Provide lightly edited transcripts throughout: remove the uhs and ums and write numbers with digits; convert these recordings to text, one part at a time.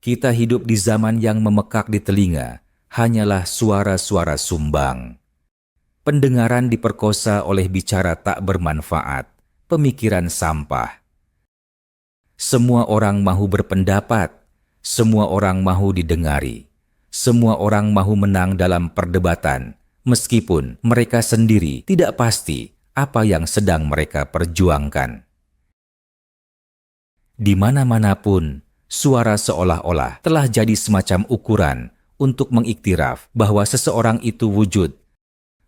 Kita hidup di zaman yang memekak di telinga hanyalah suara-suara sumbang. Pendengaran diperkosa oleh bicara tak bermanfaat, pemikiran sampah. Semua orang mahu berpendapat, semua orang mahu didengari, semua orang mahu menang dalam perdebatan, meskipun mereka sendiri tidak pasti apa yang sedang mereka perjuangkan. Di mana-mana pun, suara seolah-olah telah jadi semacam ukuran untuk mengiktiraf bahwa seseorang itu wujud,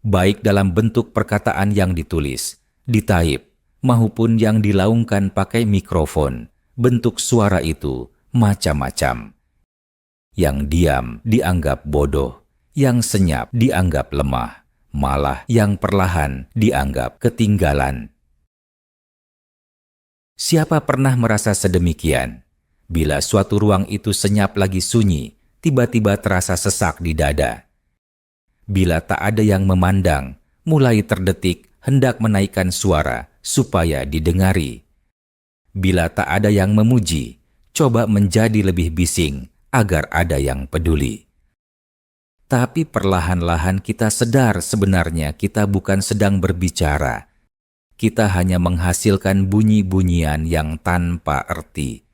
baik dalam bentuk perkataan yang ditulis, ditaip, maupun yang dilaungkan pakai mikrofon. Bentuk suara itu macam-macam. Yang diam dianggap bodoh, yang senyap dianggap lemah, malah yang perlahan dianggap ketinggalan. Siapa pernah merasa sedemikian? Bila suatu ruang itu senyap lagi sunyi, tiba-tiba terasa sesak di dada. Bila tak ada yang memandang, mulai terdetik hendak menaikkan suara supaya didengari. Bila tak ada yang memuji, coba menjadi lebih bising agar ada yang peduli. Tapi perlahan-lahan kita sadar sebenarnya kita bukan sedang berbicara. Kita hanya menghasilkan bunyi-bunyian yang tanpa arti.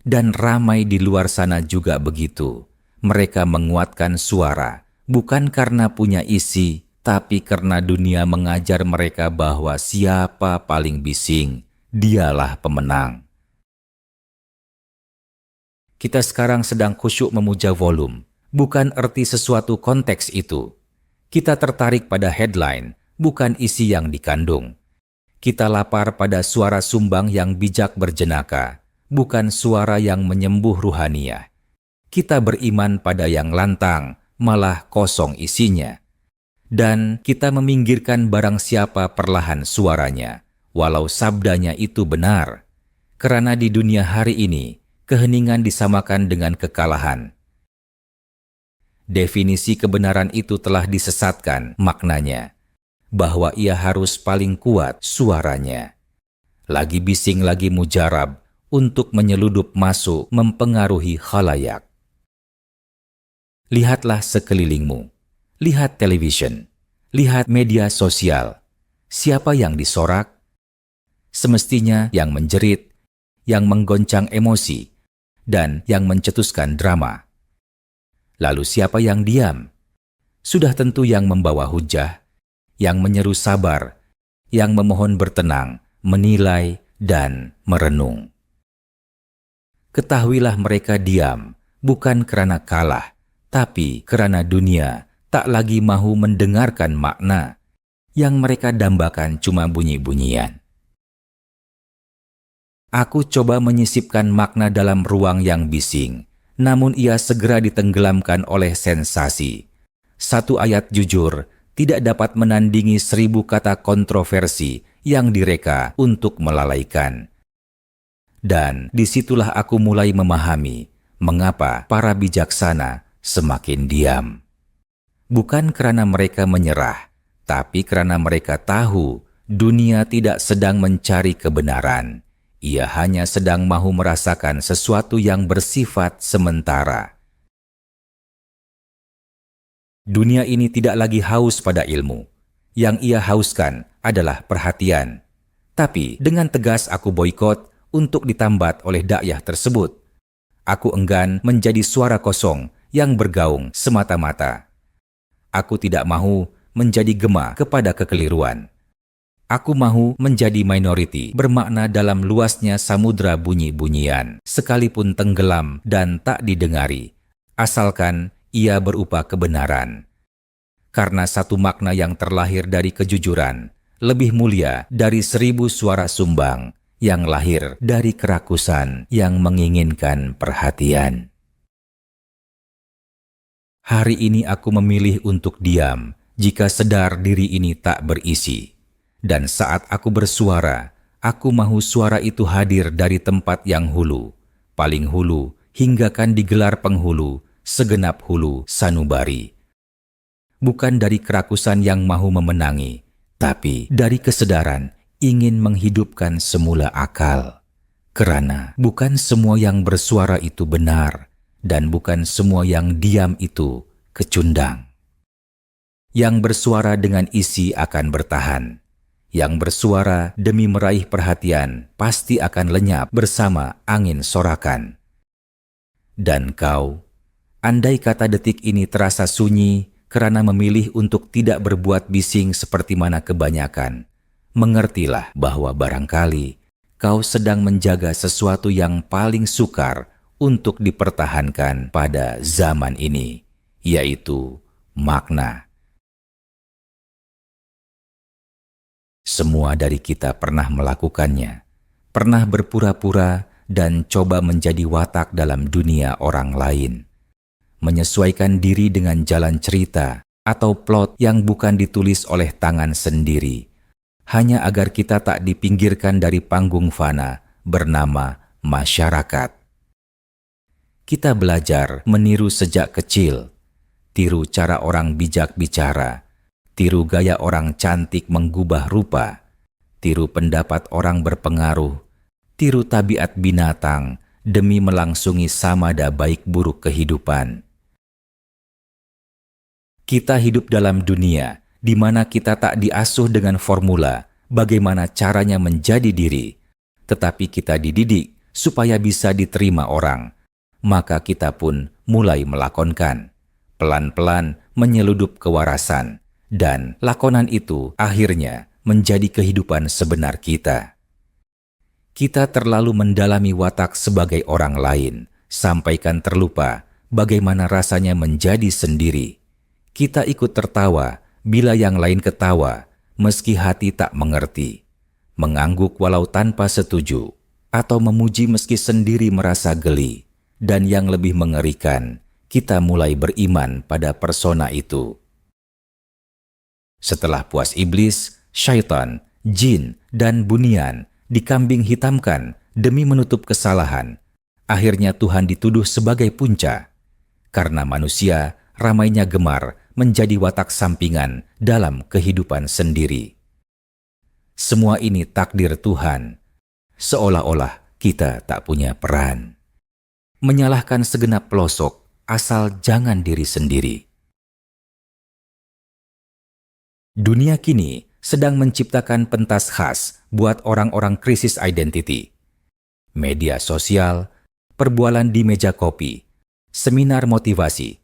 Dan ramai di luar sana juga begitu. Mereka menguatkan suara, bukan karena punya isi, tapi karena dunia mengajar mereka bahwa siapa paling bising, dialah pemenang. Kita sekarang sedang khusyuk memuja volume, bukan arti sesuatu konteks itu. Kita tertarik pada headline, bukan isi yang dikandung. Kita lapar pada suara sumbang yang bijak berjenaka, bukan suara yang menyembuh ruhaniah. Kita beriman pada yang lantang, malah kosong isinya. Dan kita meminggirkan barang siapa perlahan suaranya, walau sabdanya itu benar. Karena di dunia hari ini, keheningan disamakan dengan kekalahan. Definisi kebenaran itu telah disesatkan maknanya, bahwa ia harus paling kuat suaranya. Lagi bising lagi mujarab untuk menyeludup masuk mempengaruhi khalayak. Lihatlah sekelilingmu, lihat televisyen, lihat media sosial. Siapa yang disorak? Semestinya yang menjerit, yang menggoncang emosi, dan yang mencetuskan drama. Lalu siapa yang diam? Sudah tentu yang membawa hujah, yang menyeru sabar, yang memohon bertenang, menilai, dan merenung. Ketahuilah mereka diam, bukan karena kalah, tapi karena dunia tak lagi mahu mendengarkan makna. Yang mereka dambakan cuma bunyi-bunyian. Aku coba menyisipkan makna dalam ruang yang bising, namun ia segera ditenggelamkan oleh sensasi. Satu ayat jujur tidak dapat menandingi 1000 kata kontroversi yang direka untuk melalaikan. Dan disitulah aku mulai memahami mengapa para bijaksana semakin diam. Bukan karena mereka menyerah, tapi karena mereka tahu dunia tidak sedang mencari kebenaran. Ia hanya sedang mahu merasakan sesuatu yang bersifat sementara. Dunia ini tidak lagi haus pada ilmu. Yang ia hauskan adalah perhatian. Tapi dengan tegas aku boikot untuk ditambat oleh dakwah tersebut. Aku enggan menjadi suara kosong yang bergaung semata-mata. Aku tidak mahu menjadi gema kepada kekeliruan. Aku mahu menjadi minoriti bermakna dalam luasnya samudra bunyi-bunyian, sekalipun tenggelam dan tak didengari, asalkan ia berupa kebenaran. Karena satu makna yang terlahir dari kejujuran lebih mulia dari 1000 suara sumbang yang lahir dari kerakusan yang menginginkan perhatian. Hari ini aku memilih untuk diam jika sedar diri ini tak berisi. Dan saat aku bersuara, aku mahu suara itu hadir dari tempat yang hulu, paling hulu, hinggakan digelar penghulu, segenap hulu sanubari. Bukan dari kerakusan yang mahu memenangi, tapi dari kesadaran ingin menghidupkan semula akal. Kerana bukan semua yang bersuara itu benar, dan bukan semua yang diam itu kecundang. Yang bersuara dengan isi akan bertahan. Yang bersuara demi meraih perhatian pasti akan lenyap bersama angin sorakan. Dan kau, andai kata detik ini terasa sunyi karena memilih untuk tidak berbuat bising seperti mana kebanyakan, mengertilah bahwa barangkali kau sedang menjaga sesuatu yang paling sukar untuk dipertahankan pada zaman ini, yaitu makna. Semua dari kita pernah melakukannya, pernah berpura-pura dan coba menjadi watak dalam dunia orang lain. Menyesuaikan diri dengan jalan cerita atau plot yang bukan ditulis oleh tangan sendiri, hanya agar kita tak dipinggirkan dari panggung fana bernama masyarakat. Kita belajar meniru sejak kecil, tiru cara orang bijak bicara, tiru gaya orang cantik menggubah rupa, tiru pendapat orang berpengaruh, tiru tabiat binatang demi melangsungi samada baik buruk kehidupan. Kita hidup dalam dunia di mana kita tak diasuh dengan formula bagaimana caranya menjadi diri, tetapi kita dididik supaya bisa diterima orang. Maka kita pun mulai melakonkan, pelan-pelan menyeludup kewarasan, dan lakonan itu akhirnya menjadi kehidupan sebenar kita. Kita terlalu mendalami watak sebagai orang lain, sampaikan terlupa bagaimana rasanya menjadi sendiri. Kita ikut tertawa bila yang lain ketawa, meski hati tak mengerti. Mengangguk walau tanpa setuju, atau memuji meski sendiri merasa geli. Dan yang lebih mengerikan, kita mulai beriman pada persona itu. Setelah puas iblis, syaitan, jin, dan bunian dikambing hitamkan demi menutup kesalahan, akhirnya Tuhan dituduh sebagai punca. Karena manusia ramainya gemar menjadi watak sampingan dalam kehidupan sendiri. Semua ini takdir Tuhan, seolah-olah kita tak punya peran. Menyalahkan segenap pelosok asal jangan diri sendiri. Dunia kini sedang menciptakan pentas khas buat orang-orang krisis identity. Media sosial, perbualan di meja kopi, seminar motivasi,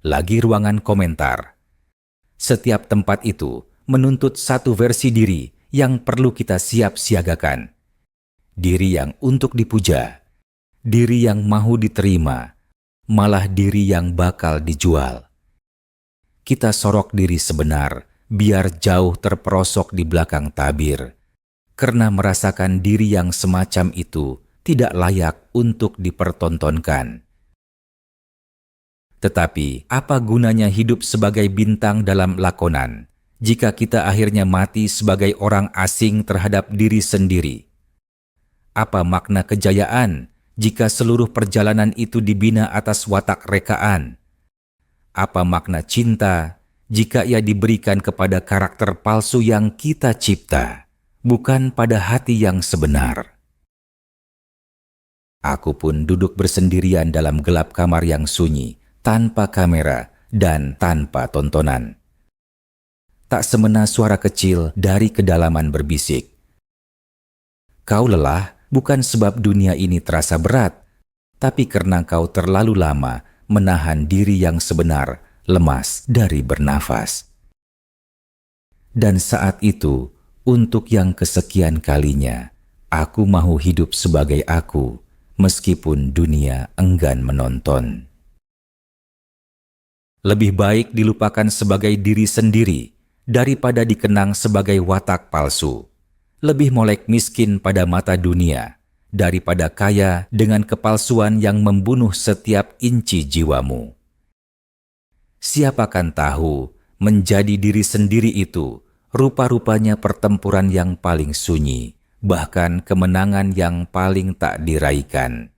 lagi ruangan komentar. Setiap tempat itu menuntut satu versi diri yang perlu kita siap siagakan. Diri yang untuk dipuja, diri yang mau diterima, malah diri yang bakal dijual. Kita sorok diri sebenar, biar jauh terperosok di belakang tabir, karena merasakan diri yang semacam itu tidak layak untuk dipertontonkan. Tetapi apa gunanya hidup sebagai bintang dalam lakonan, jika kita akhirnya mati sebagai orang asing terhadap diri sendiri? Apa makna kejayaan jika seluruh perjalanan itu dibina atas watak rekaan? Apa makna cinta jika ia diberikan kepada karakter palsu yang kita cipta, bukan pada hati yang sebenar? Aku pun duduk bersendirian dalam gelap kamar yang sunyi, tanpa kamera dan tanpa tontonan. Tak semena suara kecil dari kedalaman berbisik. Kau lelah bukan sebab dunia ini terasa berat, tapi karena kau terlalu lama menahan diri yang sebenar lemas dari bernafas. Dan saat itu, untuk yang kesekian kalinya, aku mau hidup sebagai aku, meskipun dunia enggan menonton. Lebih baik dilupakan sebagai diri sendiri, daripada dikenang sebagai watak palsu. Lebih molek miskin pada mata dunia, daripada kaya dengan kepalsuan yang membunuh setiap inci jiwamu. Siapakan tahu, menjadi diri sendiri itu rupa-rupanya pertempuran yang paling sunyi, bahkan kemenangan yang paling tak diraikan.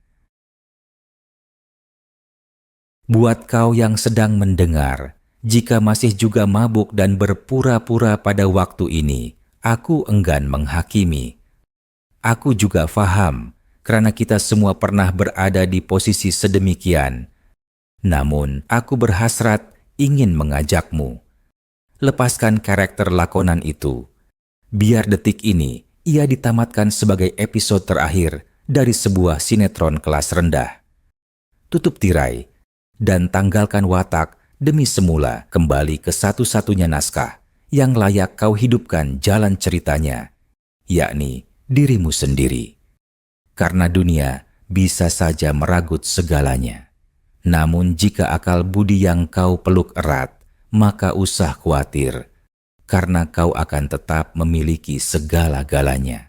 Buat kau yang sedang mendengar, jika masih juga mabuk dan berpura-pura pada waktu ini, aku enggan menghakimi. Aku juga faham, karena kita semua pernah berada di posisi sedemikian, Namun aku berhasrat ingin mengajakmu. Lepaskan karakter lakonan itu. Biar detik ini ia ditamatkan sebagai episode terakhir dari sebuah sinetron kelas rendah. Tutup tirai dan tanggalkan watak demi semula kembali ke satu-satunya naskah yang layak kau hidupkan jalan ceritanya, yakni dirimu sendiri. Karena dunia bisa saja meragut segalanya. Namun jika akal budi yang kau peluk erat, maka usah khawatir, karena kau akan tetap memiliki segala-galanya.